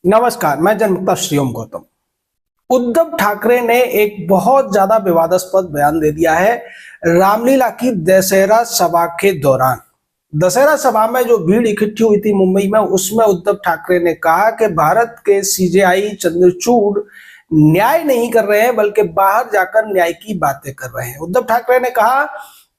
नमस्कार, मैं जनमुक्ता श्रीओम गौतम। उद्धव ठाकरे ने एक बहुत ज्यादा विवादास्पद बयान दे दिया है रामलीला की दशहरा सभा के दौरान। दशहरा सभा में जो भीड़ इकट्ठी हुई थी मुंबई में, उसमें उद्धव ठाकरे ने कहा कि भारत के सीजेआई चंद्रचूड़ न्याय नहीं कर रहे हैं बल्कि बाहर जाकर न्याय की बातें कर रहे हैं। उद्धव ठाकरे ने कहा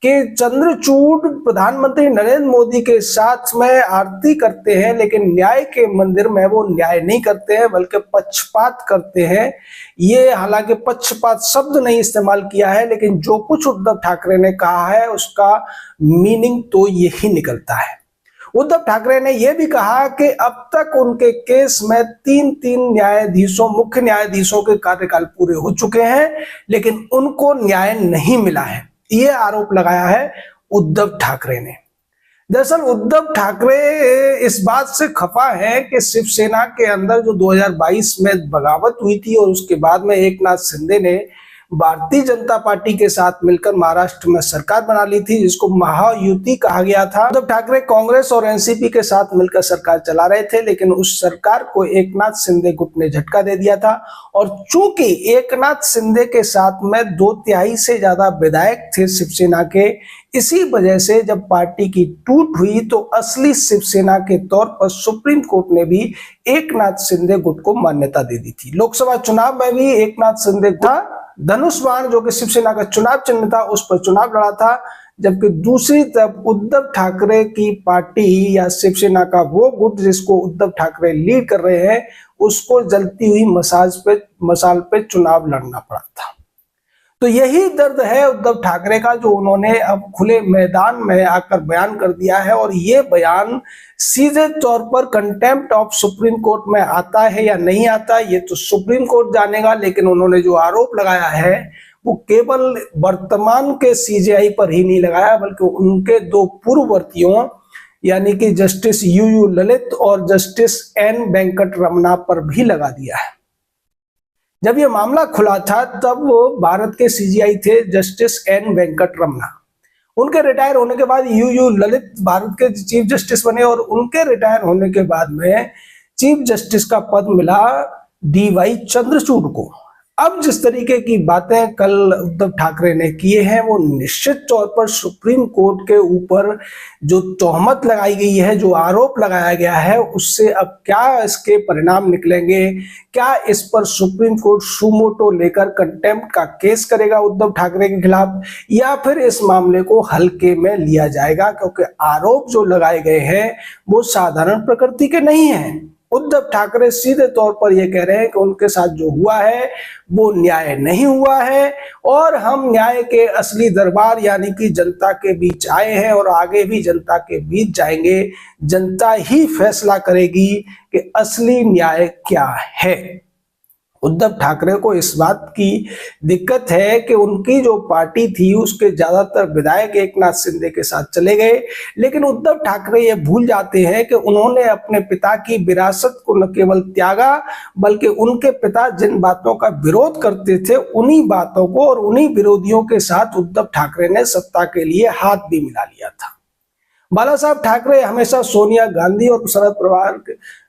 कि चंद्रचूड़ प्रधानमंत्री नरेंद्र मोदी के साथ में आरती करते हैं, लेकिन न्याय के मंदिर में वो न्याय नहीं करते हैं बल्कि पक्षपात करते हैं। ये हालांकि पक्षपात शब्द नहीं इस्तेमाल किया है, लेकिन जो कुछ उद्धव ठाकरे ने कहा है उसका मीनिंग तो यही निकलता है। उद्धव ठाकरे ने यह भी कहा कि अब तक उनके केस में तीन तीन न्यायाधीशों, मुख्य न्यायाधीशों के कार्यकाल पूरे हो चुके हैं, लेकिन उनको न्याय नहीं मिला है। ये आरोप लगाया है उद्धव ठाकरे ने। दरअसल उद्धव ठाकरे इस बात से खफा है कि शिवसेना के अंदर जो 2022 में बगावत हुई थी और उसके बाद में एकनाथ शिंदे ने भारतीय जनता पार्टी के साथ मिलकर महाराष्ट्र में सरकार बना ली थी, जिसको महायुति कहा गया था। उद्धव ठाकरे कांग्रेस और एनसीपी के साथ मिलकर सरकार चला रहे थे, लेकिन उस सरकार को एकनाथ शिंदे गुट ने झटका दे दिया था। और चूंकि एकनाथ शिंदे के साथ में 2/3 से ज्यादा विधायक थे शिवसेना के, इसी वजह से जब पार्टी की टूट हुई तो असली शिवसेना के तौर पर सुप्रीम कोर्ट ने भी एकनाथ शिंदे गुट को मान्यता दे दी थी। लोकसभा चुनाव में भी एकनाथ शिंदे था धनुष बाण, जो कि शिवसेना का चुनाव चिन्ह था, उस पर चुनाव लड़ा था। जबकि दूसरी तरफ उद्धव ठाकरे की पार्टी या शिवसेना का वो गुट जिसको उद्धव ठाकरे लीड कर रहे हैं, उसको जलती हुई मशाल पे चुनाव लड़ना पड़ा था। तो यही दर्द है उद्धव ठाकरे का, जो उन्होंने अब खुले मैदान में आकर बयान कर दिया है। और ये बयान सीधे तौर पर कंटेम्प्ट ऑफ सुप्रीम कोर्ट में आता है या नहीं आता, ये तो सुप्रीम कोर्ट जानेगा। लेकिन उन्होंने जो आरोप लगाया है वो केवल वर्तमान के सीजेआई पर ही नहीं लगाया, बल्कि उनके दो पूर्ववर्तियों यानी कि जस्टिस यूयू ललित और जस्टिस एन वेंकट रमना पर भी लगा दिया है। जब ये मामला खुला था तब भारत के सीजेआई थे जस्टिस एन वेंकट रमना। उनके रिटायर होने के बाद यूयू ललित भारत के चीफ जस्टिस बने और उनके रिटायर होने के बाद में चीफ जस्टिस का पद मिला डीवाई चंद्रचूड़ को। अब जिस तरीके की बातें कल उद्धव ठाकरे ने किए हैं, वो निश्चित तौर पर सुप्रीम कोर्ट के ऊपर जो तोहमत लगाई गई है, जो आरोप लगाया गया है, उससे अब क्या इसके परिणाम निकलेंगे। क्या इस पर सुप्रीम कोर्ट सुमोटो लेकर कंटेम्प्ट का केस करेगा उद्धव ठाकरे के खिलाफ, या फिर इस मामले को हल्के में लिया जाएगा, क्योंकि आरोप जो लगाए गए हैं वो साधारण प्रकृति के नहीं हैं। उद्धव ठाकरे सीधे तौर पर यह कह रहे हैं कि उनके साथ जो हुआ है वो न्याय नहीं हुआ है और हम न्याय के असली दरबार यानी कि जनता के बीच आए हैं और आगे भी जनता के बीच जाएंगे। जनता ही फैसला करेगी कि असली न्याय क्या है। उद्धव ठाकरे को इस बात की दिक्कत है कि उनकी जो पार्टी थी उसके ज्यादातर विधायक एकनाथ शिंदे के साथ चले गए, लेकिन उद्धव ठाकरे ये भूल जाते हैं कि उन्होंने अपने पिता की विरासत को न केवल त्यागा, बल्कि उनके पिता जिन बातों का विरोध करते थे उन्हीं बातों को और उन्हीं विरोधियों के साथ उद्धव ठाकरे ने सत्ता के लिए हाथ भी मिला लिया था। बाला साहब ठाकरे हमेशा सोनिया गांधी और शरद पवार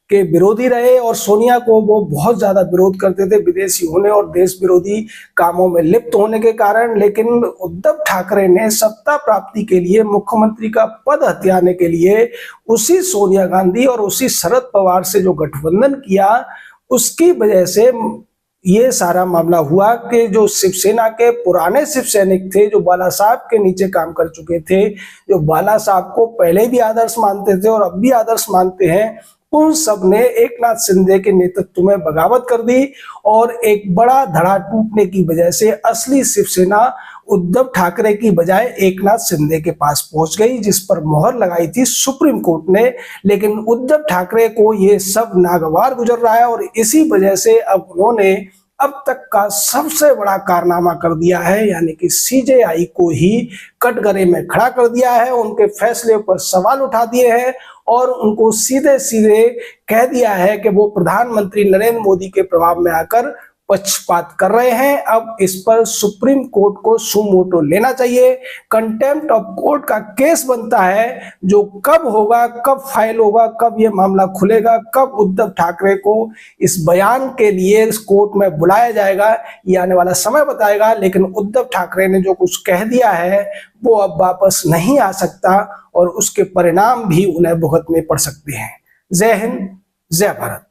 के विरोधी रहे और सोनिया को वो बहुत ज्यादा विरोध करते थे विदेशी होने और देश विरोधी कामों में लिप्त होने के कारण। लेकिन उद्धव ठाकरे ने सत्ता प्राप्ति के लिए, मुख्यमंत्री का पद हथियाने के लिए उसी सोनिया गांधी और उसी शरद पवार से जो गठबंधन किया, उसकी वजह से ये सारा मामला हुआ कि जो शिवसेना के पुराने शिव सैनिक थे, जो बाला साहब के नीचे काम कर चुके थे, जो बाला साहब को पहले भी आदर्श मानते थे और अब भी आदर्श मानते हैं, उन सब ने एकनाथ शिंदे के नेतृत्व में बगावत कर दी और एक बड़ा धड़ा टूटने की वजह से असली शिवसेना उद्धव ठाकरे की बजाय एकनाथ शिंदे के पास पहुंच गई, जिस पर मोहर लगाई थी सुप्रीम कोर्ट ने। लेकिन उद्धव ठाकरे को ये सब नागवार गुजर रहा है और इसी वजह से अब उन्होंने अब तक का सबसे बड़ा कारनामा कर दिया है, यानी कि सीजेआई को ही कटघरे में खड़ा कर दिया है, उनके फैसले पर सवाल उठा दिए हैं और उनको सीधे सीधे कह दिया है कि वो प्रधानमंत्री नरेंद्र मोदी के प्रभाव में आकर पक्षपात कर रहे हैं। अब इस पर सुप्रीम कोर्ट को सुमोटो लेना चाहिए। कंटेम्प्ट ऑफ कोर्ट का केस बनता है, जो कब होगा, कब फाइल होगा, कब यह मामला खुलेगा, कब उद्धव ठाकरे को इस बयान के लिए इस कोर्ट में बुलाया जाएगा, ये आने वाला समय बताएगा। लेकिन उद्धव ठाकरे ने जो कुछ कह दिया है वो अब वापस नहीं आ सकता और उसके परिणाम भी उन्हें भुगतने पड़ सकते हैं। जय हिंद, जय भारत।